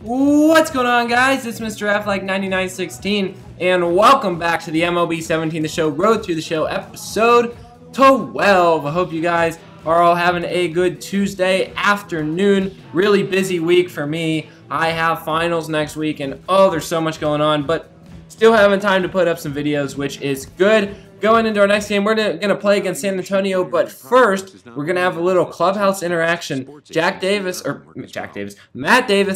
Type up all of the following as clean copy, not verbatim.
What's going on, guys? It's Mr. F9916 and welcome back to the MLB 17 The Show Road to the Show episode 12. I hope you guys are all having a good Tuesday afternoon. Really busy week for me. I have finals next week and there's so much going on, but still having time to put up some videos, which is good. Going into our next game, we're going to play against San Antonio, but first, we're going to have a little clubhouse interaction. Matt Davis,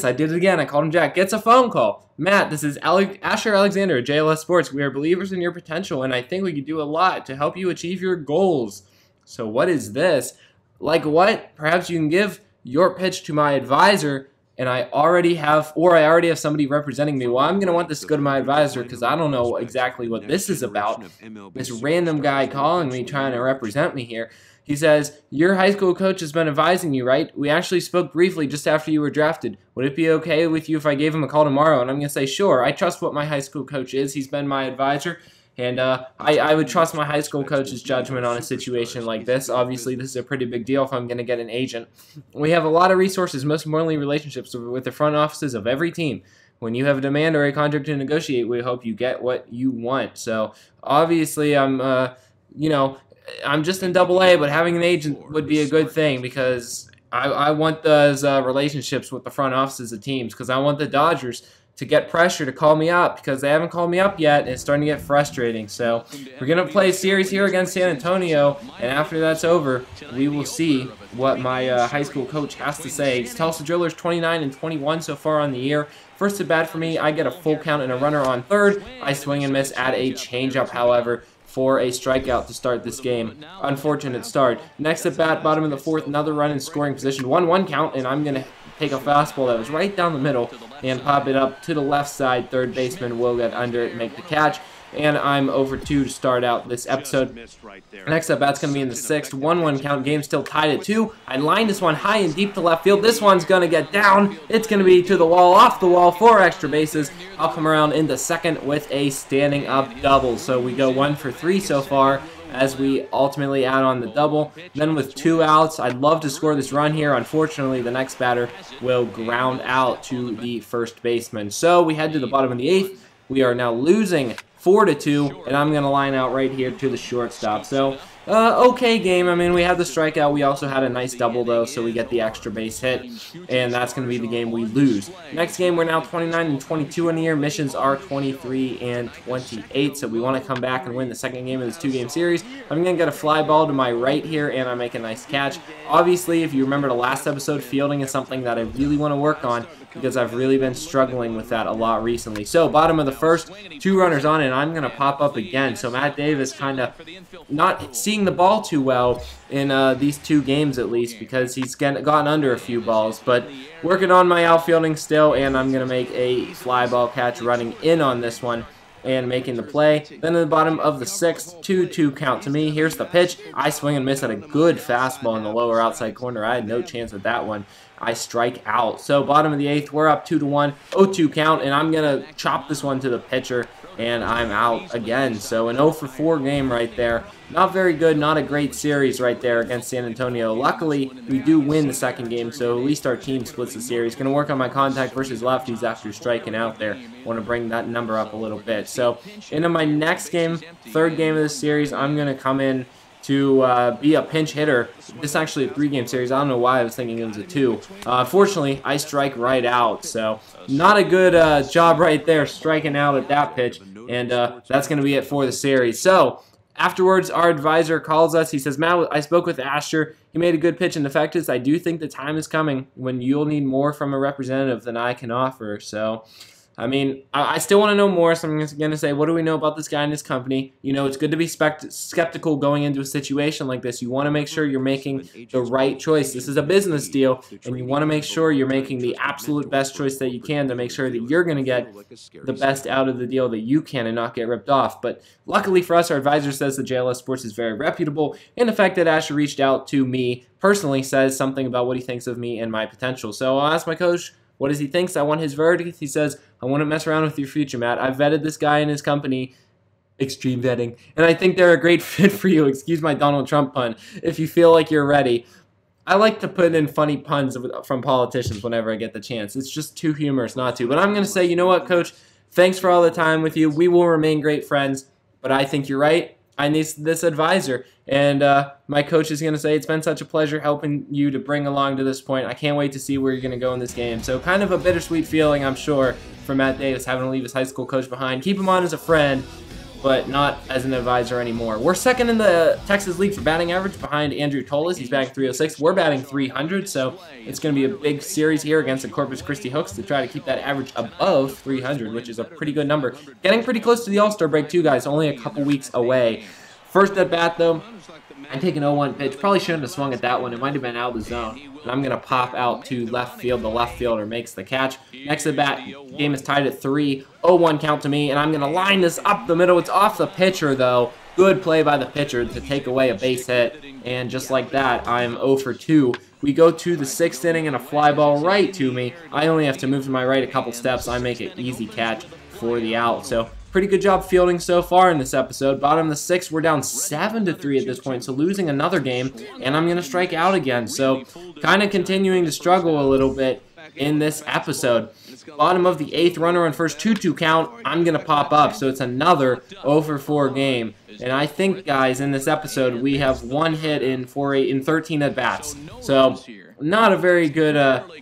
I did it again, I called him Jack, gets a phone call. Matt, this is Asher Alexander at JLS Sports. We are believers in your potential, and I think we can do a lot to help you achieve your goals. So what is this? Like what? Perhaps you can give your pitch to my advisor, and I already have somebody representing me. Well, I'm going to want this to go to my advisor because I don't know exactly what this is about. This random guy calling me trying to represent me here. He says, your high school coach has been advising you, right? We actually spoke briefly just after you were drafted. Would it be okay with you if I gave him a call tomorrow? And I'm going to say, sure. I trust what my high school coach is. He's been my advisor. And I would trust my high school coach's judgment on a situation like this. Obviously, this is a pretty big deal if I'm going to get an agent. We have a lot of resources, most importantly relationships with the front offices of every team. When you have a demand or a contract to negotiate, we hope you get what you want. So, obviously, I'm just in AA, but having an agent would be a good thing because I want those relationships with the front offices of teams because I want the Dodgers to get pressure to call me up because they haven't called me up yet and it's starting to get frustrating. So we're going to play a series here against San Antonio, and after that's over, we will see what my high school coach has to say. Tulsa Drillers 29-21 so far on the year. First at bat for me, I get a full count and a runner on third. I swing and miss at a changeup, however, for a strikeout to start this game. Unfortunate start. Next at bat, bottom of the fourth, another run in scoring position. 1-1 count, and I'm going to take a fastball that was right down the middle and pop it up to the left side. Third baseman will get under it and make the catch. And I'm over 2 to start out this episode. Next up bat's going to be in the sixth. 1-1 count. Game still tied at 2. I lined this one high and deep to left field. This one's going to get down. It's going to be to the wall, off the wall, 4 extra bases. I'll come around into second with a standing up double. So we go 1 for 3 so far as we ultimately add on the double. Then with 2 outs, I'd love to score this run here. Unfortunately, the next batter will ground out to the first baseman. So we head to the bottom of the 8th. We are now losing 4-2, and I'm going to line out right here to the shortstop. So, okay game. I mean, we had the strikeout. We also had a nice double, though, so we get the extra base hit, and that's going to be the game we lose. Next game, we're now 29-22 in the year. Missions are 23-28, so we want to come back and win the second game of this 2-game series. I'm going to get a fly ball to my right here, and I make a nice catch. Obviously, if you remember the last episode, fielding is something that I really want to work on because I've really been struggling with that a lot recently. So, bottom of the first, 2 runners on, and I'm going to pop up again. So, Matt Davis kind of not seeing the ball too well in these 2 games at least because he's gotten under a few balls. But working on my outfielding still, and I'm going to make a fly ball catch running in on this one and making the play. Then at the bottom of the 6th, 2-2 count to me. Here's the pitch. I swing and miss at a good fastball in the lower outside corner. I had no chance at that one. I strike out. So bottom of the 8th, we're up 2-1, 0-2 count, and I'm going to chop this one to the pitcher, and I'm out again. So an 0-for-4 game right there. Not very good, not a great series right there against San Antonio. Luckily, we do win the second game, so at least our team splits the series. Going to work on my contact versus lefties after striking out there. Want to bring that number up a little bit. So into my next game, third game of the series, I'm going to come in to be a pinch hitter. This is actually a 3-game series. I don't know why I was thinking it was a 2. Unfortunately, I strike right out, so not a good job right there striking out at that pitch, and that's going to be it for the series. So afterwards, our advisor calls us. He says, Matt, I spoke with Asher. He made a good pitch, and the fact is I do think the time is coming when you'll need more from a representative than I can offer. So I mean, I still want to know more, so I'm going to say, what do we know about this guy and his company? You know, it's good to be skeptical going into a situation like this. You want to make sure you're making the right choice. This is a business deal, and you want to make sure you're making the absolute best choice that you can to make sure that you're going to get the best out of the deal that you can and not get ripped off. But luckily for us, our advisor says that JLS Sports is very reputable, and the fact that Asher reached out to me personally says something about what he thinks of me and my potential. So I'll ask my coach what does he think. I want his verdict. He says, I want to mess around with your future, Matt. I've vetted this guy and his company. Extreme vetting. And I think they're a great fit for you. Excuse my Donald Trump pun. If you feel like you're ready. I like to put in funny puns from politicians whenever I get the chance. It's just too humorous not to. But I'm going to say, you know what, Coach? Thanks for all the time with you. We will remain great friends. But I think you're right. I need this advisor. And my coach is going to say, it's been such a pleasure helping you to bring along to this point. I can't wait to see where you're going to go in this game. So kind of a bittersweet feeling, I'm sure, for Matt Davis having to leave his high school coach behind. Keep him on as a friend, but not as an advisor anymore. We're second in the Texas League for batting average behind Andrew Tolis. He's batting 306. We're batting 300, so it's going to be a big series here against the Corpus Christi Hooks to try to keep that average above 300, which is a pretty good number. Getting pretty close to the All-Star break, too, guys. Only a couple weeks away. First at bat, though, I take an 0-1 pitch. Probably shouldn't have swung at that one. It might have been out of the zone. And I'm going to pop out to left field. The left fielder makes the catch. Next at bat, game is tied at 3. 0-1 count to me, and I'm going to line this up the middle. It's off the pitcher, though. Good play by the pitcher to take away a base hit. And just like that, I'm 0 for 2. We go to the 6th inning and a fly ball right to me. I only have to move to my right a couple steps. I make an easy catch for the out. So pretty good job fielding so far in this episode. Bottom of the 6th, we're down 7-3 at this point, so losing another game, and I'm going to strike out again. So kind of continuing to struggle a little bit in this episode. Bottom of the 8th, runner on first, 2-2 count. I'm going to pop up, so it's another 0 for 4 game. And I think, guys, in this episode, we have 1 hit in 13 at-bats. So not a very good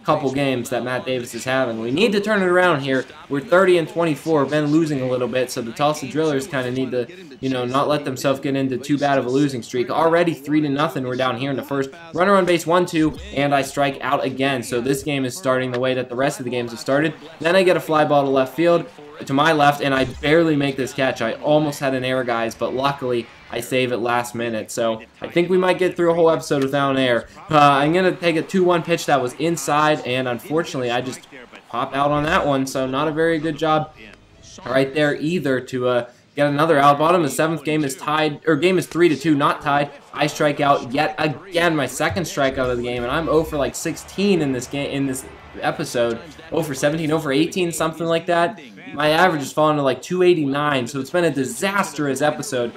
couple games that Matt Davis is having. We need to turn it around here. We're 30-24, been losing a little bit, so the Tulsa Drillers kind of need to, you know, not let themselves get into too bad of a losing streak. Already 3-0, we're down here in the first. Runner on base, 1-2, and I strike out again. So this game is starting the way that the rest of the games have started. Then I get a fly ball to left field, to my left, and I barely make this catch. I almost had an error, guys, but luckily I save it last minute. So I think we might get through a whole episode without an error. I'm going to take a 2-1 pitch that was inside, and unfortunately I just pop out on that one. So not a very good job right there either to get another out. Bottom of the 7th, game is tied, or game is 3-2, not tied. I strike out yet again, my second strikeout of the game, and I'm 0 for like 16 in this game, in this episode. 0 for 17, 0 for 18, something like that. My average has fallen to like 289, so it's been a disastrous episode.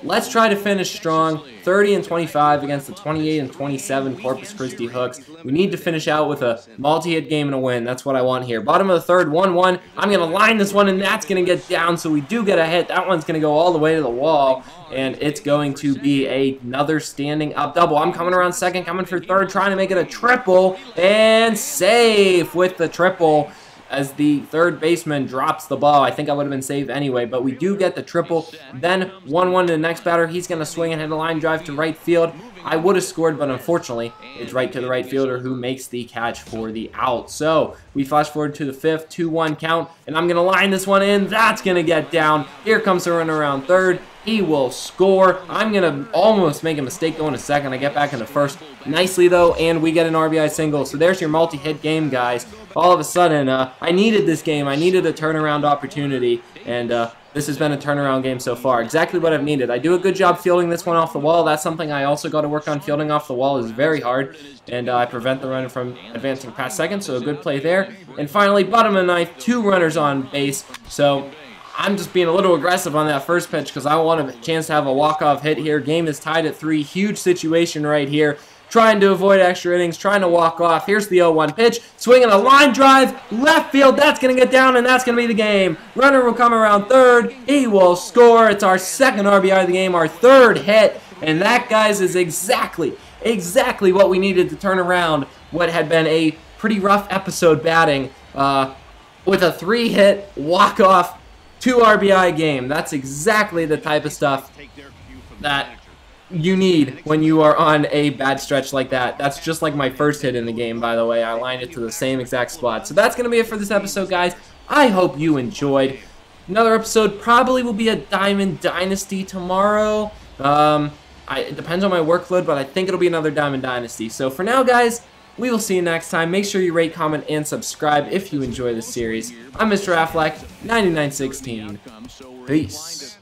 Let's try to finish strong, 30-25 against the 28-27 Corpus Christi Hooks. We need to finish out with a multi-hit game and a win. That's what I want here. Bottom of the 3rd, 1-1. I'm going to line this one, and that's going to get down, so we do get a hit. That one's going to go all the way to the wall, and it's going to be another standing up double. I'm coming around second, coming for third, trying to make it a triple, and safe with the triple as the third baseman drops the ball. I think I would have been safe anyway, but we do get the triple. Then 1-1 to the next batter. He's going to swing and hit a line drive to right field. I would have scored, but unfortunately, it's right to the right fielder who makes the catch for the out. So we flash forward to the 5th, 2-1 count, and I'm going to line this one in. That's going to get down. Here comes the runner around third. He will score. I'm going to almost make a mistake going to second. I get back into first nicely, though, and we get an RBI single. So there's your multi-hit game, guys. All of a sudden, I needed this game. I needed a turnaround opportunity, and this has been a turnaround game so far. Exactly what I've needed. I do a good job fielding this one off the wall. That's something I also got to work on. Fielding off the wall is very hard, and I prevent the runner from advancing past second, so a good play there. And finally, bottom of the 9th, 2 runners on base. So I'm just being a little aggressive on that first pitch because I want a chance to have a walk-off hit here. Game is tied at 3. Huge situation right here. Trying to avoid extra innings, trying to walk off. Here's the 0-1 pitch. Swinging a line drive. Left field. That's going to get down, and that's going to be the game. Runner will come around third. He will score. It's our second RBI of the game, our third hit. And that, guys, is exactly what we needed to turn around what had been a pretty rough episode batting with a 3-hit walk-off 2 RBI game. That's exactly the type of stuff that you need when you are on a bad stretch like that. That's just like my first hit in the game, by the way. I lined it to the same exact spot. So that's going to be it for this episode, guys. I hope you enjoyed. Another episode probably will be a Diamond Dynasty tomorrow. It depends on my workload, but I think it'll be another Diamond Dynasty. So for now, guys, we will see you next time. Make sure you rate, comment, and subscribe if you enjoy this series. I'm Mr. Affleck, 9916. Peace.